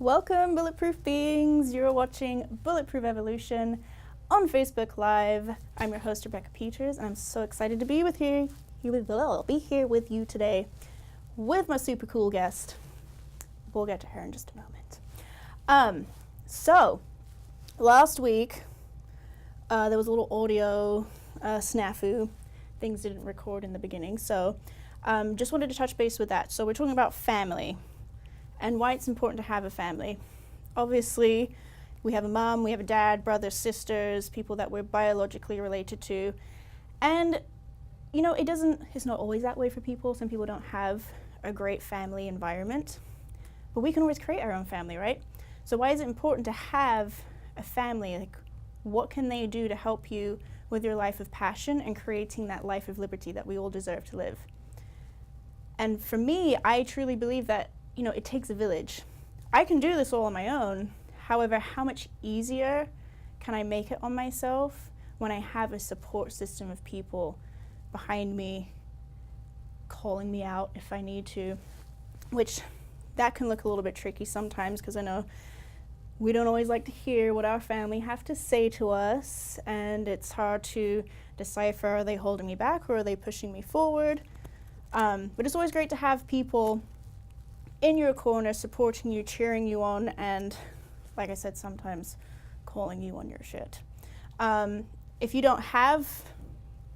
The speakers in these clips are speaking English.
Welcome, Bulletproof beings. You're watching Bulletproof Evolution on Facebook Live. I'm your host, Rebecca Peters, and I'm so excited to be here with you today with my super cool guest. We'll get to her in just a moment. So last week there was a little audio snafu. Things didn't record in the beginning, so just wanted to touch base with that. So we're talking about family and why it's important to have a family. Obviously, we have a mom, we have a dad, brothers, sisters, people that we're biologically related to. And, you know, it's not always that way for people. Some people don't have a great family environment, but we can always create our own family, right? So why is it important to have a family? Like, what can they do to help you with your life of passion and creating that life of liberty that we all deserve to live? And for me, I truly believe that it takes a village. I can do this all on my own. However, how much easier can I make it on myself when I have a support system of people behind me, calling me out if I need to, which that can look a little bit tricky sometimes because I know we don't always like to hear what our family have to say to us, and it's hard to decipher, are they holding me back or are they pushing me forward? But it's always great to have people in your corner, supporting you, cheering you on, and like I said, sometimes calling you on your shit. If you don't have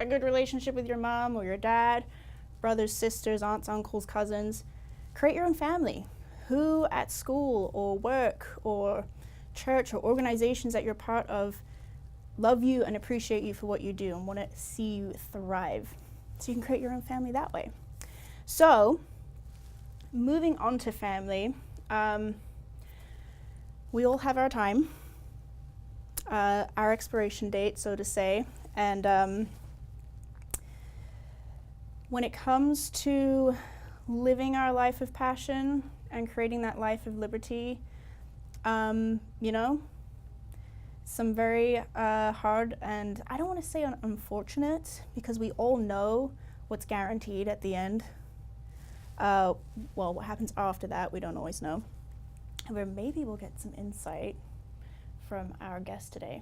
a good relationship with your mom or your dad, brothers, sisters, aunts, uncles, cousins, create your own family. Who at school or work or church or organizations that you're part of love you and appreciate you for what you do and want to see you thrive. So you can create your own family that way. So moving on to family, we all have our time, our expiration date, so to say, and when it comes to living our life of passion and creating that life of liberty, some very hard, and I don't want to say unfortunate, because we all know what's guaranteed at the end. What happens after that, we don't always know. However, maybe we'll get some insight from our guest today.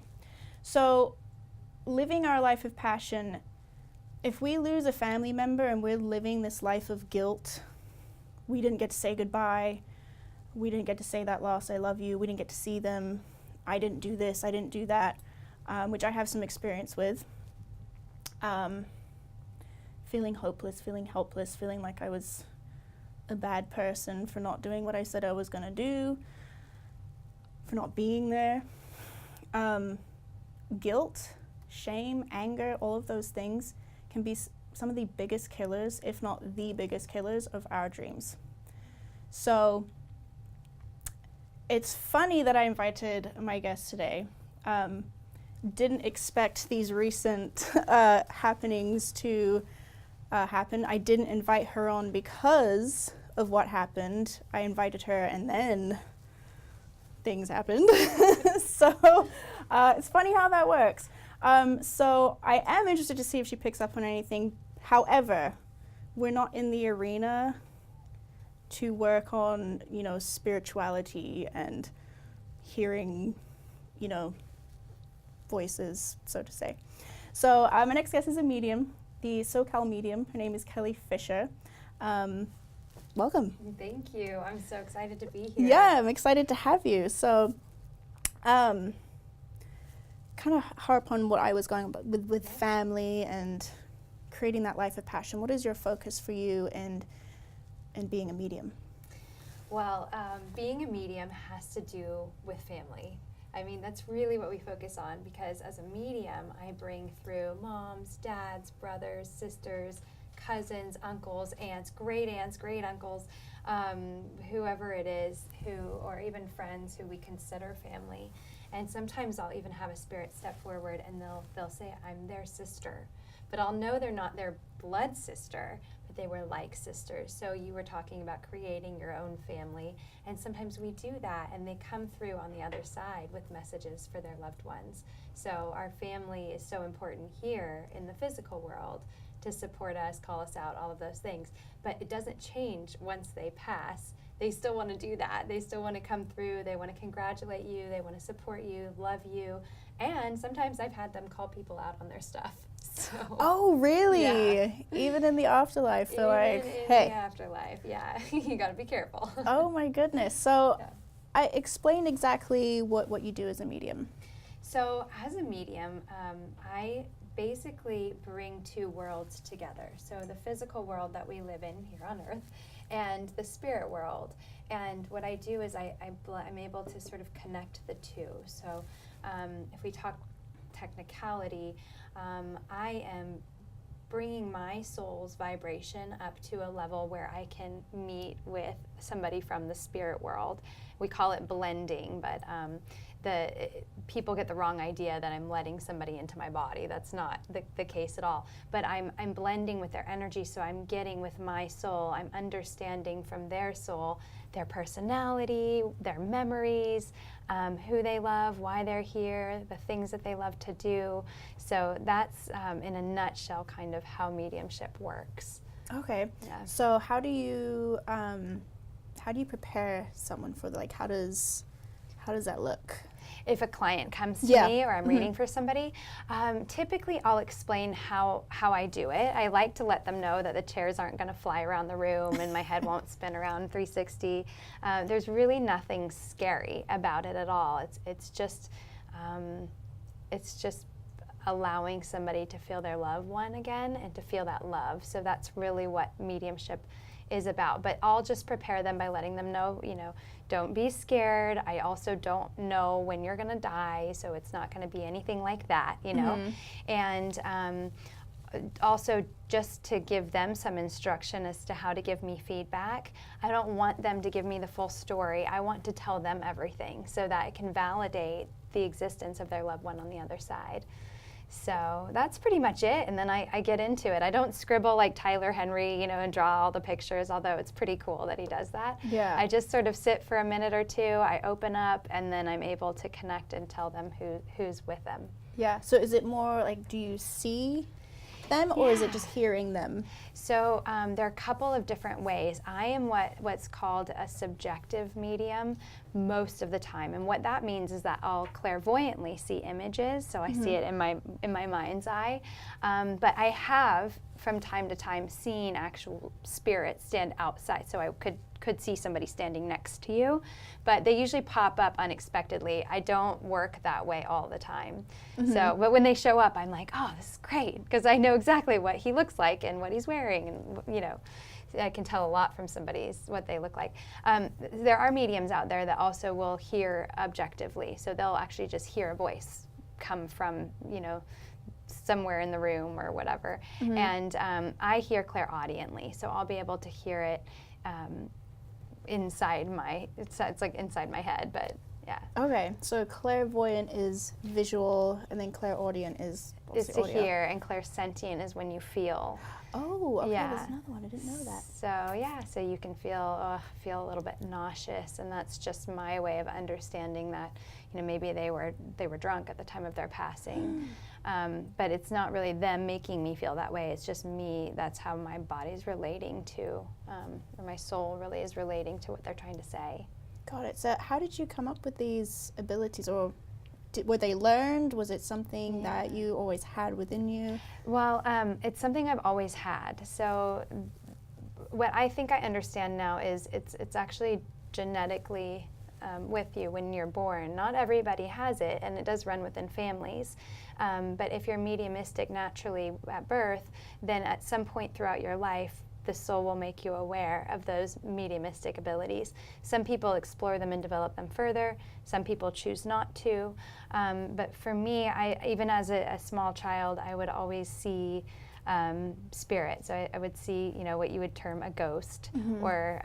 So, living our life of passion, if we lose a family member and we're living this life of guilt, we didn't get to say goodbye, we didn't get to say that last I love you, we didn't get to see them, I didn't do this, I didn't do that, which I have some experience with. Feeling hopeless, feeling helpless, feeling like I was a bad person for not doing what I said I was going to do, for not being there. Guilt, shame, anger, all of those things can be some of the biggest killers, if not the biggest killers, of our dreams. So it's funny that I invited my guest today. Didn't expect these recent happenings to happen. I didn't invite her on because of what happened. I invited her and then things happened. So it's funny how that works. So I am interested to see if she picks up on anything. However, we're not in the arena to work on, spirituality and hearing, voices, so to say. So my next guest is a medium, the Socal Medium. Her name is Kelly Fisher. Welcome. Thank you. I'm so excited to be here. Yeah, I'm excited to have you. So kind of harp on what I was going about with family and creating that life of passion. What is your focus for you and being a medium? Well, being a medium has to do with family. I mean, that's really what we focus on, because as a medium, I bring through moms, dads, brothers, sisters, cousins, uncles, aunts, great uncles, whoever it is, or even friends who we consider family. And sometimes I'll even have a spirit step forward and they'll say, I'm their sister. But I'll know they're not their blood sister, but they were like sisters. So you were talking about creating your own family, and sometimes we do that, and they come through on the other side with messages for their loved ones. So our family is so important here in the physical world to support us, call us out, all of those things. But it doesn't change once they pass. They still want to do that. They still want to come through. They want to congratulate you. They want to support you, love you. And sometimes I've had them call people out on their stuff. So, oh, really? Yeah. Even in the afterlife, they're like, in hey. the afterlife, yeah. You got to be careful. Oh, my goodness. So Yeah. I explain exactly what you do as a medium. So as a medium, I basically bring two worlds together. So the physical world that we live in here on Earth and the spirit world. And what I do is I'm able to sort of connect the two. So if we talk technicality, I am bringing my soul's vibration up to a level where I can meet with somebody from the spirit world. We call it blending, but people get the wrong idea that I'm letting somebody into my body. That's not the case at all. But I'm blending with their energy, so I'm getting with my soul. I'm understanding from their soul their personality, their memories, who they love, why they're here, the things that they love to do. So that's, in a nutshell, kind of how mediumship works. Okay. Yeah. So how do you prepare someone for how does that look? If a client comes to Yeah. me or I'm reading for somebody, typically I'll explain how I do it. I like to let them know that the chairs aren't going to fly around the room and my head won't spin around 360. There's really nothing scary about it at all. It's just allowing somebody to feel their loved one again and to feel that love. So that's really what mediumship is about. But I'll just prepare them by letting them know, don't be scared. I also don't know when you're going to die, so it's not going to be anything like that, Mm-hmm. And also just to give them some instruction as to how to give me feedback. I don't want them to give me the full story. I want to tell them everything so that it can validate the existence of their loved one on the other side. So that's pretty much it, and then I get into it. I don't scribble like Tyler Henry, and draw all the pictures, although it's pretty cool that he does that. Yeah. I just sort of sit for a minute or two, I open up, and then I'm able to connect and tell them who's with them. Yeah. So is it more like, do you see them, or is it just hearing them? So there are a couple of different ways. I am what's called a subjective medium most of the time, and what that means is that I'll clairvoyantly see images, so I see it in my mind's eye. But I have from time to time seen actual spirits stand outside, so I could see somebody standing next to you, but they usually pop up unexpectedly. I don't work that way all the time. So, but when they show up, I'm like, oh, this is great, because I know exactly what he looks like and what he's wearing, and I can tell a lot from what they look like. There are mediums out there that also will hear objectively, so they'll actually just hear a voice come from, somewhere in the room or whatever. And I hear clairaudiently, so I'll be able to hear it inside it's like inside my head, but yeah. Okay, so clairvoyant is visual, and then clairaudient is to audio. hear, and clairsentient is when you feel. Oh, okay, Yeah. that's another one. I didn't know that. So yeah, so you can feel a little bit nauseous, and that's just my way of understanding that maybe they were drunk at the time of their passing. But it's not really them making me feel that way. It's just me. That's how my body's relating to, or my soul really is relating to what they're trying to say. Got it. So how did you come up with these abilities, or were they learned? Was it something that you always had within you? Well, it's something I've always had. So what I think I understand now is it's actually genetically with you when you're born. Not everybody has it, and it does run within families. But if you're mediumistic naturally at birth, then at some point throughout your life, the soul will make you aware of those mediumistic abilities. Some people explore them and develop them further. Some people choose not to. But for me, even as a small child, I would always see spirit. So I would see, what you would term a ghost, or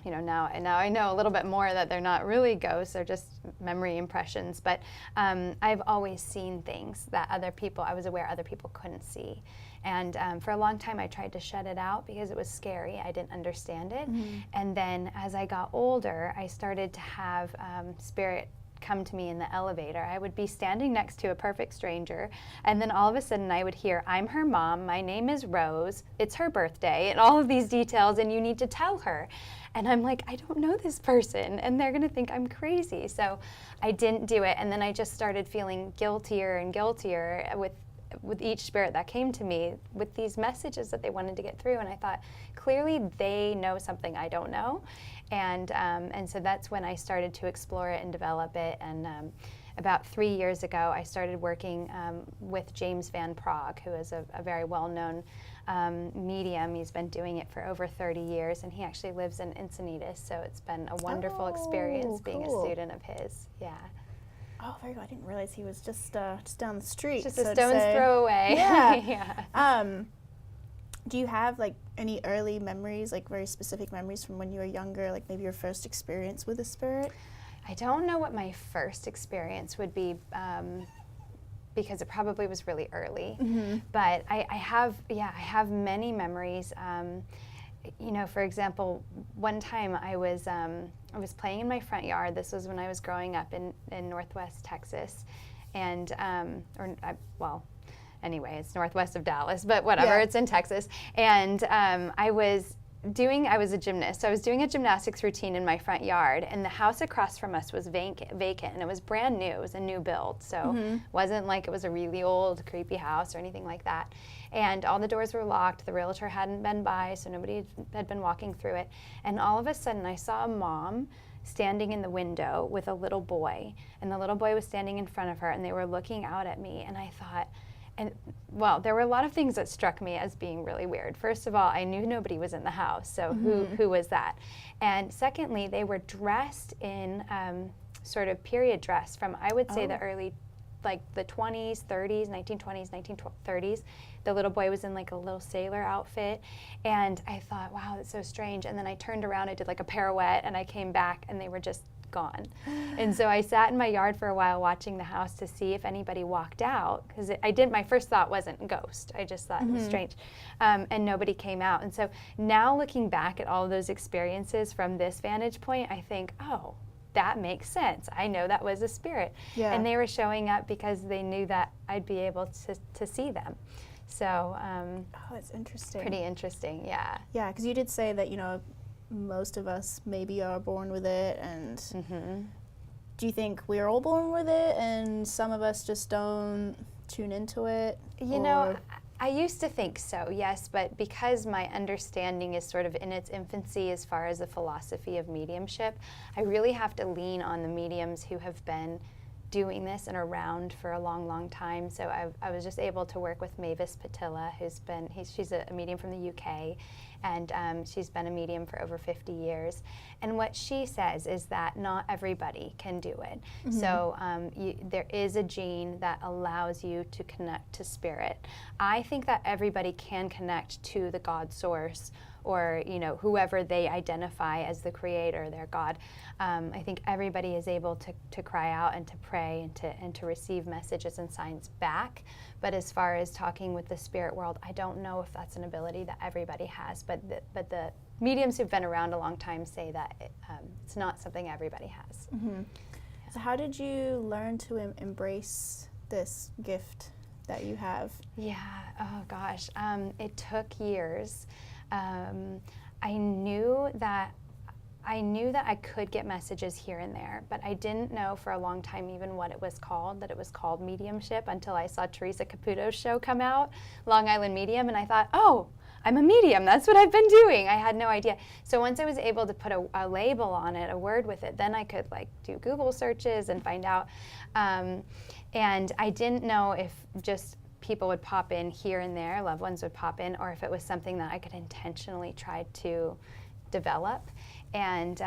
now I know a little bit more that they're not really ghosts, they're just memory impressions. But I've always seen things that I was aware other people couldn't see. And for a long time, I tried to shut it out because it was scary. I didn't understand it. And then as I got older, I started to have spirit come to me in the elevator. I would be standing next to a perfect stranger, and then all of a sudden I would hear, I'm her mom, my name is Rose, it's her birthday, and all of these details, and you need to tell her. And I'm like, I don't know this person, and they're gonna think I'm crazy. So I didn't do it, and then I just started feeling guiltier and guiltier with each spirit that came to me with these messages that they wanted to get through. And I thought, clearly they know something I don't know. And so that's when I started to explore it and develop it. And about 3 years ago, I started working with James Van Praagh, who is a very well-known medium. He's been doing it for over 30 years, and he actually lives in Encinitas. So it's been a wonderful experience being a student of his. Yeah. Oh, very good. I didn't realize he was just down the street. Just a stone's throw away. Yeah. Yeah. Do you have like any early memories, like very specific memories from when you were younger, like maybe your first experience with a spirit? I don't know what my first experience would be, because it probably was really early. Mm-hmm. But I have many memories. You know, for example, one time I was playing in my front yard. This was when I was growing up in Northwest Texas, and anyway, it's northwest of Dallas, but whatever, it's in Texas. And I was a gymnast, so I was doing a gymnastics routine in my front yard, and the house across from us was vacant, and it was brand new. It was a new build, so it wasn't like it was a really old, creepy house or anything like that. And all the doors were locked. The realtor hadn't been by, so nobody had been walking through it. And all of a sudden, I saw a mom standing in the window with a little boy, and the little boy was standing in front of her, and they were looking out at me, and I thought, there were a lot of things that struck me as being really weird. First of all, I knew nobody was in the house, so who was that? And secondly, they were dressed in sort of period dress from, I would say, the early, like the 20s, 30s, 1920s, 1930s. The little boy was in like a little sailor outfit, and I thought, wow, that's so strange. And then I turned around, I did like a pirouette, and I came back, and they were just gone. And so I sat in my yard for a while watching the house to see if anybody walked out, because my first thought wasn't ghost. I just thought it was strange. And nobody came out. And so now looking back at all of those experiences from this vantage point, I think, oh, that makes sense. I know that was a spirit. Yeah. And they were showing up because they knew that I'd be able to see them. So, it's interesting. Pretty interesting, yeah. Yeah, because you did say that, you know, most of us maybe are born with it, and do you think we're all born with it and some of us just don't tune into it? You know, I used to think so, yes, but because my understanding is sort of in its infancy as far as the philosophy of mediumship, I really have to lean on the mediums who have been doing this and around for a long, long time. So I was just able to work with Mavis Patilla, she's a medium from the UK, and she's been a medium for over 50 years. And what she says is that not everybody can do it. So there is a gene that allows you to connect to spirit. I think that everybody can connect to the God source, or whoever they identify as the creator, their God. I think everybody is able to cry out and to pray and to receive messages and signs back. But as far as talking with the spirit world, I don't know if that's an ability that everybody has. But the mediums who've been around a long time say that it's not something everybody has. So how did you learn to embrace this gift that you have? Yeah, oh gosh, it took years. I knew that I could get messages here and there, but I didn't know for a long time even what it was called, that it was called mediumship, until I saw Teresa Caputo's show come out, Long Island Medium, and I thought, oh, I'm a medium, that's what I've been doing. I had no idea. So once I was able to put a label on it, a word with it, then I could do Google searches and find out. And I didn't know if just people would pop in here and there, loved ones would pop in, or if it was something that I could intentionally try to develop. And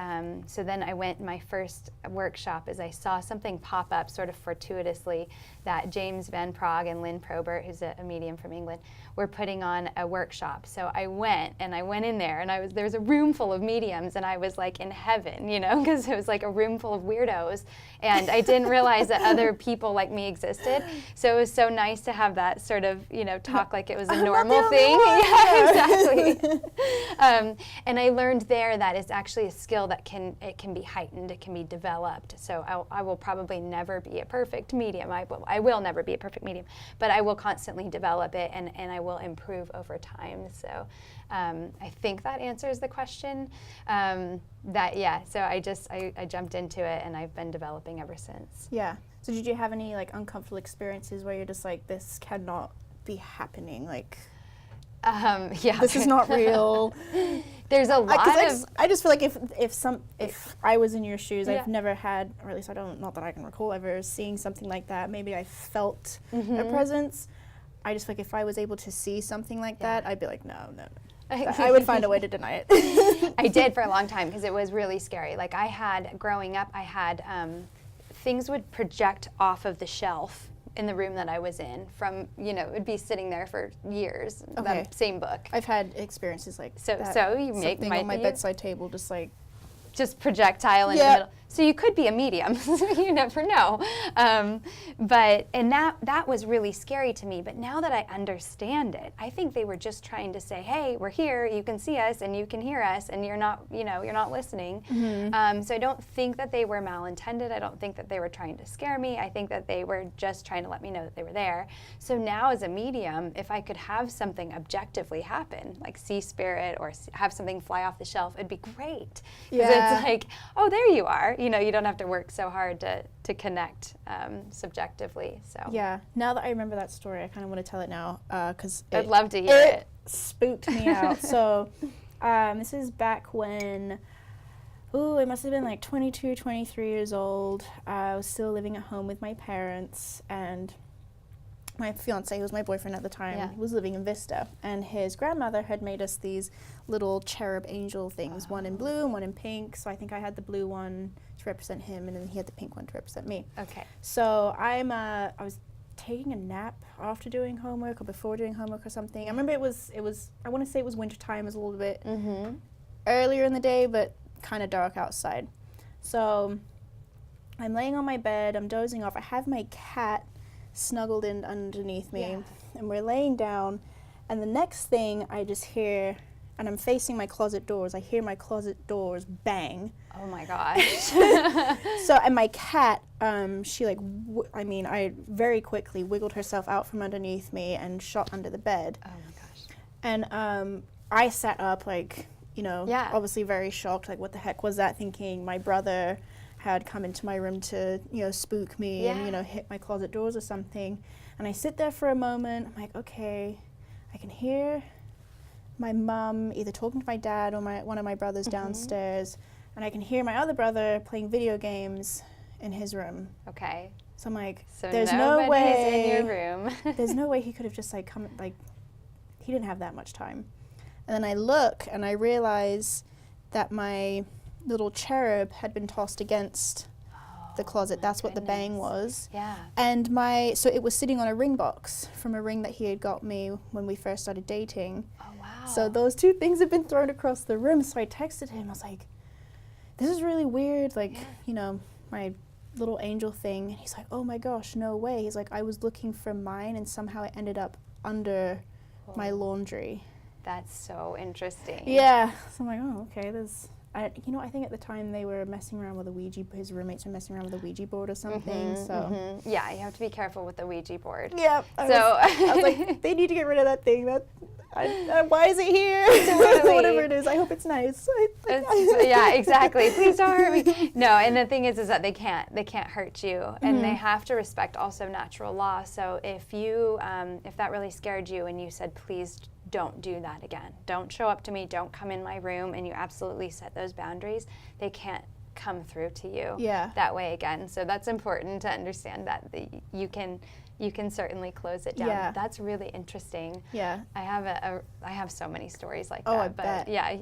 so then I went, my first workshop is I saw something pop up sort of fortuitously that James Van Praagh and Lynn Probert, who's a medium from England, were putting on a workshop. So I went in there, and there was a room full of mediums, and I was like in heaven, because it was like a room full of weirdos, and I didn't realize that other people like me existed. So it was so nice to have that sort of, talk like it was a normal thing. Yeah, exactly. And I learned there that it's actually a skill that can be heightened, it can be developed. So I will probably never be a perfect medium. I will never be a perfect medium, but I will constantly develop it, and I will improve over time. So I think that answers the question. So I jumped into it, and I've been developing ever since. Yeah. So did you have any like uncomfortable experiences where you're just like, this cannot be happening? Like, this is not real. There's a lot of. I just feel like if I was in your shoes, I've never had, or at least I don't, not that I can recall ever seeing something like that. Maybe I felt a presence. I just feel like if I was able to see something like that, I'd be like, no. I would find a way to deny it. I did for a long time because it was really scary. Like growing up, I had things would project off of the shelf in the room that I was in from, it would be sitting there for years, the same book. I've had experiences like that. So you something on my bedside table just projectile in the middle. So you could be a medium. You never know. But that was really scary to me. But now that I understand it, I think they were just trying to say, hey, we're here, you can see us and you can hear us, and you're not listening. So I don't think that they were malintended. I don't think that they were trying to scare me. I think that they were just trying to let me know that they were there. So now as a medium, if I could have something objectively happen, like see spirit or have something fly off the shelf, it'd be great. Because it's like, oh, there you are. You don't have to work so hard to connect subjectively. So yeah, now that I remember that story, I kind of want to tell it now because I'd love to hear it. Spooked me out. So this is back when, it must have been like 22, 23 years old. I was still living at home with my parents, and my fiance, who was my boyfriend at the time, was living in Vista, and his grandmother had made us these little cherub angel things, one in blue and one in pink. So I think I had the blue one to represent him, and then he had the pink one to represent me. Okay. So I was taking a nap after doing homework or before doing homework or something. I remember it was I want to say it was winter time. It was a little bit earlier in the day, but kind of dark outside. So I'm laying on my bed, I'm dozing off. I have my cat snuggled in underneath me, and we're laying down, and the next thing I just hear, and I'm facing my closet doors, I hear my closet doors bang. Oh my gosh. So, and my cat, she I very quickly wiggled herself out from underneath me and shot under the bed. Oh my gosh. And I sat up obviously very shocked, like what the heck was that, thinking my brother had come into my room to, spook me and, hit my closet doors or something. And I sit there for a moment. I'm like, okay, I can hear my mom either talking to my dad or one of my brothers downstairs, and I can hear my other brother playing video games in his room. Okay. So I'm like, so there's no way in your room. there's no way he could have just come, he didn't have that much time. And then I look and I realize that my little cherub had been tossed against the closet. That's what the bang was. Yeah. And so it was sitting on a ring box from a ring that he had got me when we first started dating. Oh wow. So those two things had been thrown across the room. So I texted him. I was like, this is really weird. My little angel thing. And he's like, oh my gosh, no way. He's like, I was looking for mine and somehow it ended up under my laundry. That's so interesting. Yeah. So I'm like, oh, okay. I think at the time they were messing around with his roommates were messing around with a Ouija board or something. Yeah, you have to be careful with the Ouija board. Yeah. I was like, they need to get rid of that thing. Why is it here? Totally. Whatever it is, I hope it's nice. Yeah, exactly. Please don't hurt me. No, and the thing is that they can't hurt you, and they have to respect also natural law. So if that really scared you and you said, please don't do that again. Don't show up to me. Don't come in my room. And you absolutely set those boundaries. They can't come through to you that way again. So that's important to understand that you can certainly close it down. Yeah. That's really interesting. Yeah. I have so many stories like that. I bet. Yeah,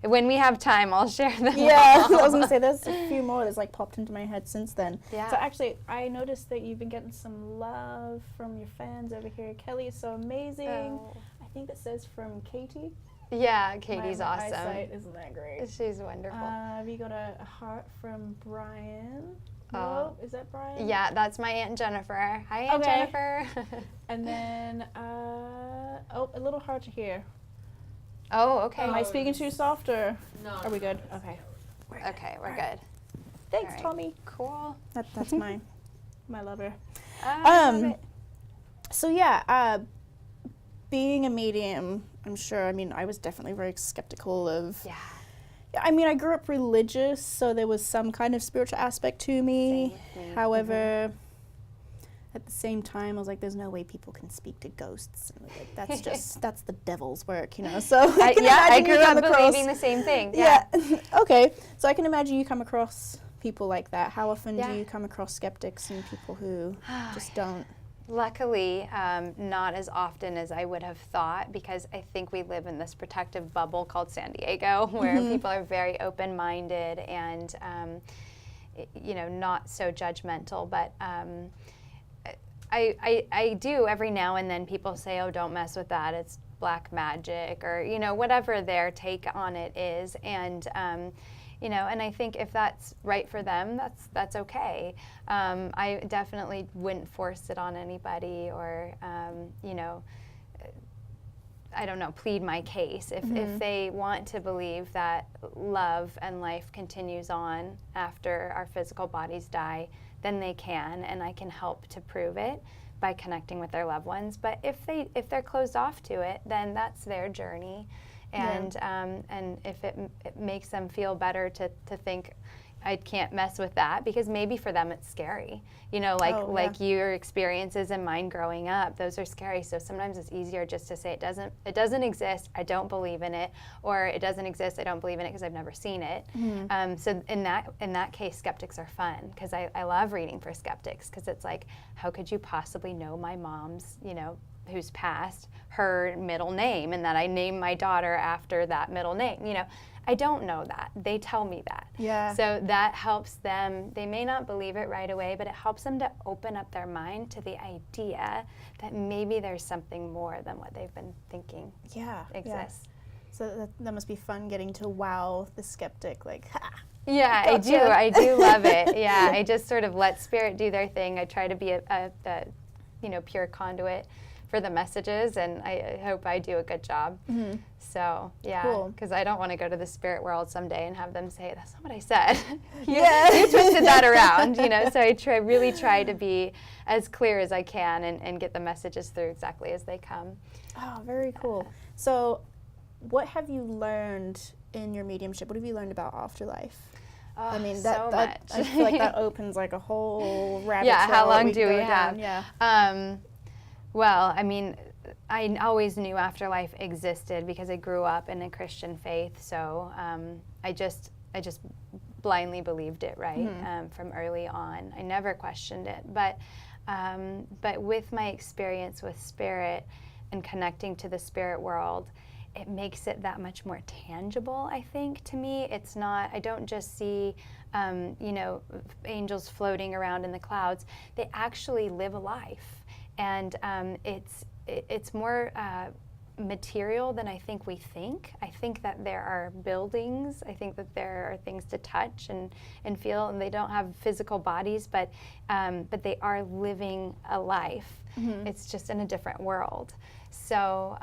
when we have time, I'll share them. Yeah, all. I was gonna say there's a few more that's popped into my head since then. Yeah. So actually, I noticed that you've been getting some love from your fans over here. Kelly is so amazing. Oh. I think that says from Katie. Yeah, Katie's my awesome. eyesight isn't that great. She's wonderful. We got a heart from Brian. Oh. Is that Brian? Yeah, that's my Aunt Jennifer. Hi, Aunt Jennifer. And then, a little heart here. Oh, okay. Am I speaking too soft, or No. are we good? Okay. Okay, we're good. Thanks, All right. Tommy. Cool. That's my lover. I love it. So yeah, being a medium, I'm sure, I mean, I was definitely very skeptical of, Yeah. I mean, I grew up religious, so there was some kind of spiritual aspect to me. Same with me. However, at the same time, I was like, there's no way people can speak to ghosts. And like, that's just, that's the devil's work, you know? So I can I imagine grew you come up across, believing the same thing. yeah. Okay, so I can imagine you come across people like that. How often Yeah. do you come across skeptics and people who just don't? Luckily, not as often as I would have thought, because I think we live in this protective bubble called San Diego, where people are very open-minded and, you know, not so judgmental. But I do every now and then. People say, "Oh, don't mess with that. It's black magic," or you know, whatever their take on it is, and. You know, and I think if that's right for them, that's okay. I definitely wouldn't force it on anybody, or you know, I don't know, plead my case. If they want to believe that love and life continues on after our physical bodies die, then they can, and I can help to prove it by connecting with their loved ones. But if they're closed off to it, then that's their journey. And if it makes them feel better to think I can't mess with that, because maybe for them it's scary, you know, like your experiences and mine growing up, those are scary. So sometimes it's easier just to say it doesn't exist, I don't believe in it, or it doesn't exist, I don't believe in it because I've never seen it. So in that case, skeptics are fun, because I love reading for skeptics, because it's like, how could you possibly know my mom's, you know, who's passed, her middle name, and that I named my daughter after that middle name? You know, I don't know that. They tell me that. Yeah. So that helps them. They may not believe it right away, but it helps them to open up their mind to the idea that maybe there's something more than what they've been thinking exists. Yeah. So that must be fun, getting to wow the skeptic, like, ha! Yeah, Gotcha. I do love it. Yeah, I just sort of let spirit do their thing. I try to be a you know, pure conduit for the messages, and I hope I do a good job. So yeah, because I don't want to go to the spirit world someday and have them say, "That's not what I said." you twisted that around, you know. So I really try to be as clear as I can and get the messages through exactly as they come. Oh, very cool. So, what have you learned in your mediumship? What have you learned about afterlife? Oh, I mean, so much. I feel like that opens like a whole rabbit trail. Yeah, how long we do we go have? down. Yeah. Well, I mean, I always knew afterlife existed because I grew up in a Christian faith. So I just blindly believed it, right, from early on. I never questioned it. But with my experience with spirit and connecting to the spirit world, it makes it that much more tangible, I think, to me. It's not, I don't just see, you know, angels floating around in the clouds. They actually live a life. And it's more material than I think we think. I think that there are buildings. I think that there are things to touch and feel, and they don't have physical bodies, but they are living a life. It's just in a different world. So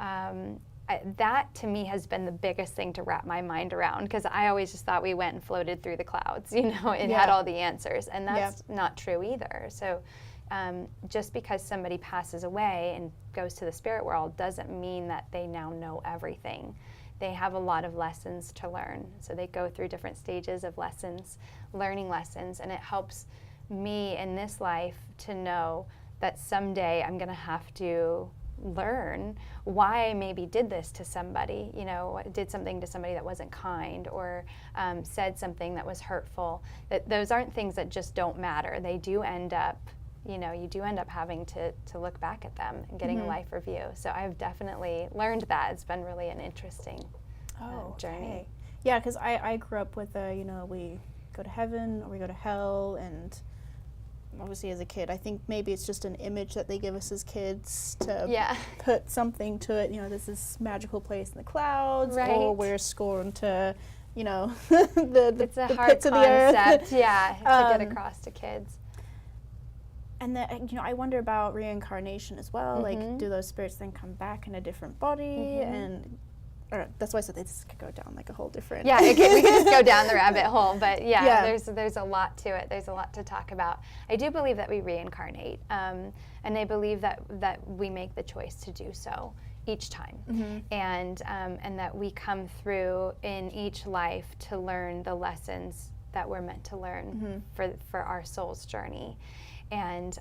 that to me has been the biggest thing to wrap my mind around, because I always just thought we went and floated through the clouds, you know, and had all the answers, and that's not true either. So just because somebody passes away and goes to the spirit world doesn't mean that they now know everything. They have a lot of lessons to learn. So they go through different stages of lessons, learning lessons, and it helps me in this life to know that someday I'm going to have to learn why I maybe did this to somebody, you know, did something to somebody that wasn't kind, or said something that was hurtful. That those aren't things that just don't matter. They do end up, you know, you do end up having to look back at them and getting a life review. So I've definitely learned that. It's been really an interesting journey. Okay. Yeah, because I grew up with you know, we go to heaven or we go to hell, and obviously as a kid, I think maybe it's just an image that they give us as kids to put something to it. You know, there's this magical place in the clouds, or we're scorned to, you know, it's a the hard pits of the earth. concept, to get across to kids. And then, you know, I wonder about reincarnation as well. Like, do those spirits then come back in a different body? And or that's why I said this could go down like a whole different. Yeah, we could just go down the rabbit hole, but Yeah. there's a lot to it. There's a lot to talk about. I do believe that we reincarnate, and I believe that we make the choice to do so each time, and that we come through in each life to learn the lessons that we're meant to learn for our soul's journey, and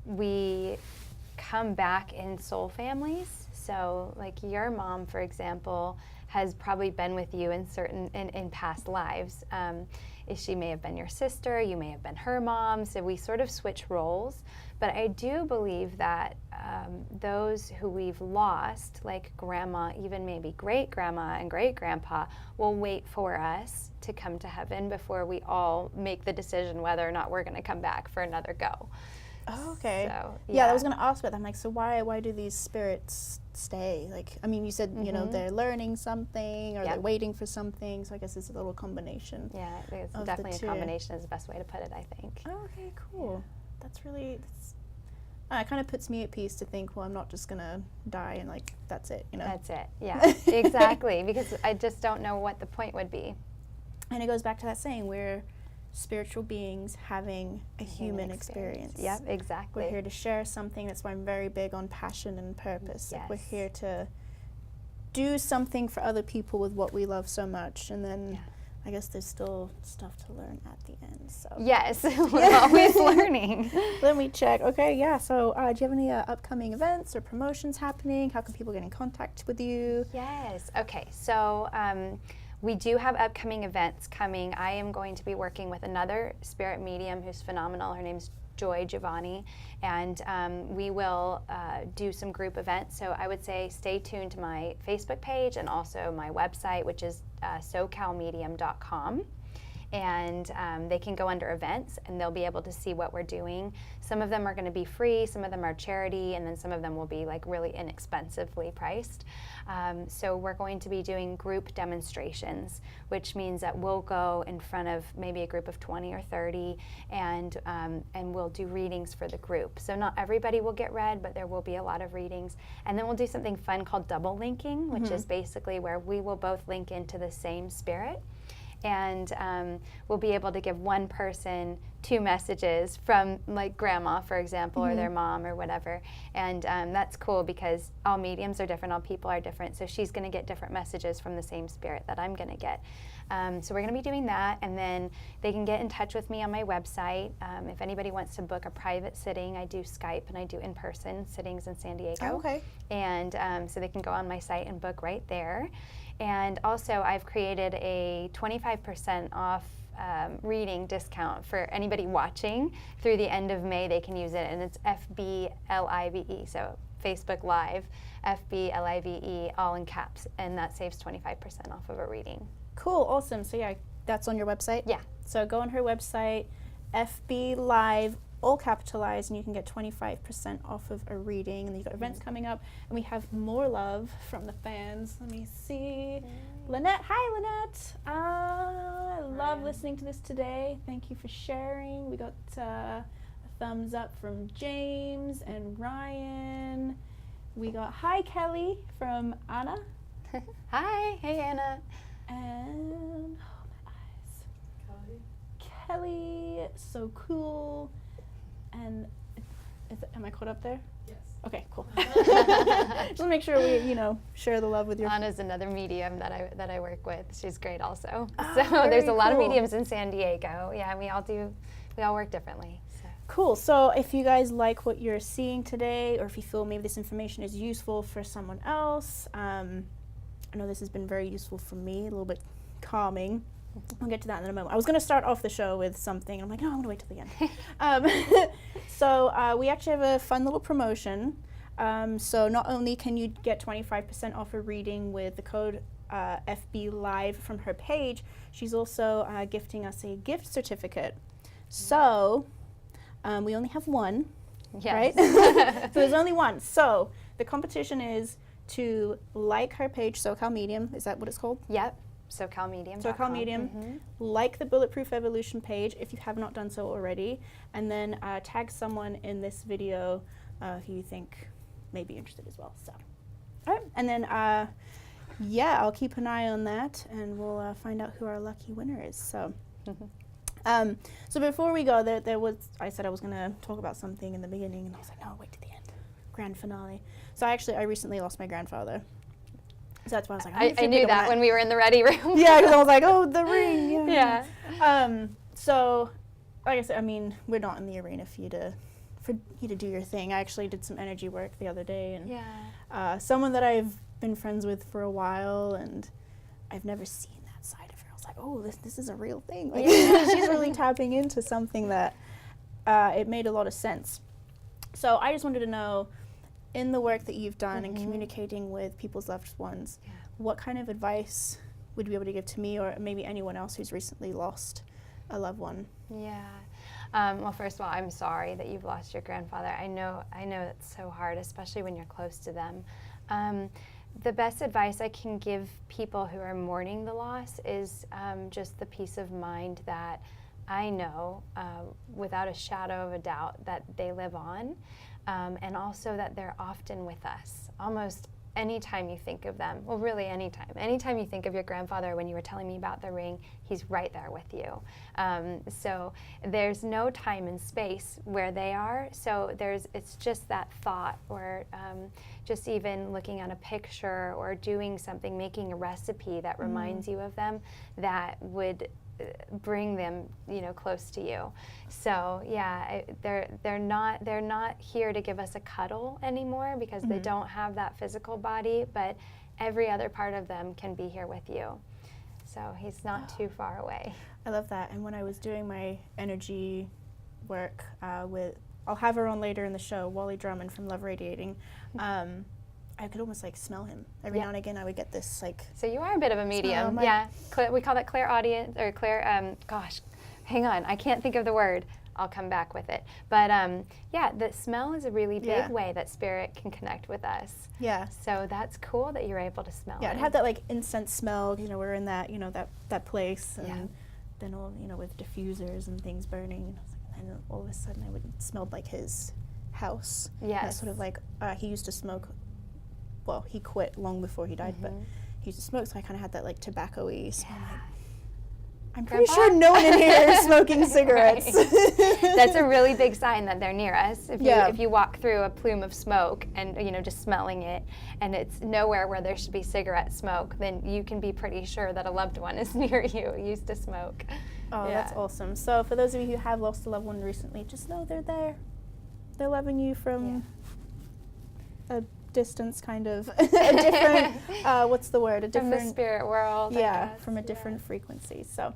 we come back in soul families. So like your mom, for example, has probably been with you in past lives. She may have been your sister, you may have been her mom, so we sort of switch roles. But I do believe that those who we've lost, like grandma, even maybe great-grandma and great-grandpa, will wait for us to come to heaven before we all make the decision whether or not we're going to come back for another go. Oh, okay. So, yeah, I was going to ask about that. I'm like, so why do these spirits stay? Like, I mean, you said, you know, they're learning something or they're waiting for something, so I guess it's a little combination. Yeah, it's definitely a combination is the best way to put it, I think. Oh, okay, cool. Yeah. It kind of puts me at peace to think, well, I'm not just going to die and, like, that's it, you know? That's it, yeah, exactly, because I just don't know what the point would be. And it goes back to that saying, we're spiritual beings having a human experience. Yep, exactly. We're here to share something. That's why I'm very big on passion and purpose. Yes. Like, we're here to do something for other people with what we love so much, and then I guess there's still stuff to learn at the end. So yes, we're always learning. Let me check. Okay, yeah. So do you have any upcoming events or promotions happening? How can people get in contact with you? Yes. Okay. So we do have upcoming events coming. I am going to be working with another spirit medium who's phenomenal. Her name's Joy Giovanni, and we will do some group events. So I would say stay tuned to my Facebook page and also my website, which is socalmedium.com. And they can go under events and they'll be able to see what we're doing. Some of them are going to be free, some of them are charity, and then some of them will be like really inexpensively priced. So we're going to be doing group demonstrations, which means that we'll go in front of maybe a group of 20 or 30 and we'll do readings for the group. So not everybody will get read, but there will be a lot of readings. And then we'll do something fun called double linking, which is basically where we will both link into the same spirit. And we'll be able to give one person 2 messages from, like, grandma, for example, or their mom or whatever. And that's cool because all mediums are different, all people are different. So she's going to get different messages from the same spirit that I'm going to get. So we're going to be doing that. And then they can get in touch with me on my website. If anybody wants to book a private sitting, I do Skype and I do in-person sittings in San Diego. Oh, okay. And so they can go on my site and book right there. And also, I've created a 25% off reading discount for anybody watching. Through the end of May, they can use it, and it's FBLIVE, so Facebook Live, FBLIVE, all in caps, and that saves 25% off of a reading. Cool, awesome. So yeah, that's on your website? Yeah. So go on her website, FB Live, all capitalized, and you can get 25% off of a reading. And then you've got events coming up, and we have more love from the fans. Let me see. Lynette, hi Lynette. I love listening to this today. Thank you for sharing. We got a thumbs up from James and Ryan. We got hi Kelly from Anna. Hi, hey Anna. And my eyes. Kelly, so cool. And am I caught up there? Yes. Okay, cool. Just to make sure we, share the love with your. Anna's another medium that I work with. She's great also. Oh, so there's a lot of cool. mediums in San Diego. Yeah, we all work differently. So. Cool. So if you guys like what you're seeing today, or if you feel maybe this information is useful for someone else, I know this has been very useful for me, a little bit calming. I'll get to that in a moment. I was going to start off the show with something. I'm like, no, I'm going to wait till the end. So we actually have a fun little promotion. So not only can you get 25% off a reading with the code FB Live from her page, she's also gifting us a gift certificate. So we only have one, yes. right? So there's only one. So the competition is to like her page, Socal Medium. Is that what it's called? Yep. Socal Medium. Socal Medium. Like the Bulletproof Evolution page if you have not done so already, and then tag someone in this video who you think may be interested as well. So All right, and then I'll keep an eye on that, and we'll find out who our lucky winner is. So, so before we go, I said I was going to talk about something in the beginning, and I was like, no, wait to the end, grand finale. So I recently lost my grandfather. So that's why I was like, I knew that when we were in the ready room. Yeah, because I was like, oh, the ring. Yeah. So, like I said, I mean, we're not in the arena for you to do your thing. I actually did some energy work the other day, and someone that I've been friends with for a while, and I've never seen that side of her. I was like, oh, this is a real thing. Like, she's really tapping into something that it made a lot of sense. So I just wanted to know, in the work that you've done and communicating with people's loved ones, what kind of advice would you be able to give to me or maybe anyone else who's recently lost a loved one? Yeah. Well, first of all, I'm sorry that you've lost your grandfather. I know it's so hard, especially when you're close to them. The best advice I can give people who are mourning the loss is just the peace of mind that I know without a shadow of a doubt that they live on, and also that they're often with us. Almost anytime you think of them, well, really anytime you think of your grandfather, when you were telling me about the ring, he's right there with you. So there's no time and space where they are, so it's just that thought, or just even looking at a picture or doing something, making a recipe that reminds you of them, that would bring them, close to you. So yeah, they're not here to give us a cuddle anymore, because they don't have that physical body, but every other part of them can be here with you. So he's not too far away. I love that. And when I was doing my energy work I'll have her on later in the show, Wally Drummond from Love Radiating. I could almost smell him. Every now and again I would get this So you are a bit of a medium. Yeah. We call that clairaudience, or hang on, I can't think of the word. I'll come back with it. But the smell is a really big way that spirit can connect with us. Yeah. So that's cool that you're able to smell it. Yeah, it had that incense smell, we're in that, that place, and then all, with diffusers and things burning, and then all of a sudden it smelled like his house. Yes. Sort of he used to smoke. Well, he quit long before he died, but he used to smoke, so I kind of had that tobacco-y smell. I'm pretty sure no one in here is smoking cigarettes. That's a really big sign that they're near us. If you walk through a plume of smoke and just smelling it, and it's nowhere where there should be cigarette smoke, then you can be pretty sure that a loved one is near you, used to smoke. Oh, that's awesome. So for those of you who have lost a loved one recently, just know they're there. They're loving you from a distance, kind of a different what's the word, from the spirit world, from a different frequency. So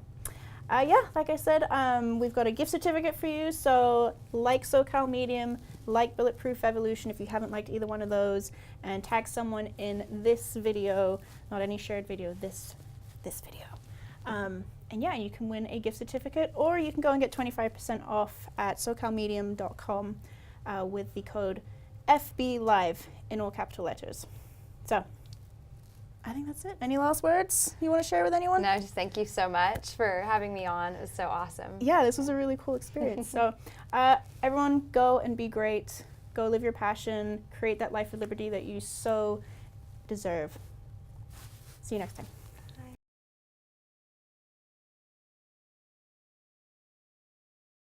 like I said, we've got a gift certificate for you, so like Socal Medium, like Bulletproof Evolution if you haven't liked either one of those, and tag someone in this video, not any shared video, this video, and you can win a gift certificate, or you can go and get 25% off at socalmedium.com with the code FBLive in all capital letters. So I think that's it. Any last words you want to share with anyone? No, just thank you so much for having me on. It was so awesome. Yeah, this was a really cool experience. So everyone, go and be great. Go live your passion. Create that life of liberty that you so deserve. See you next time.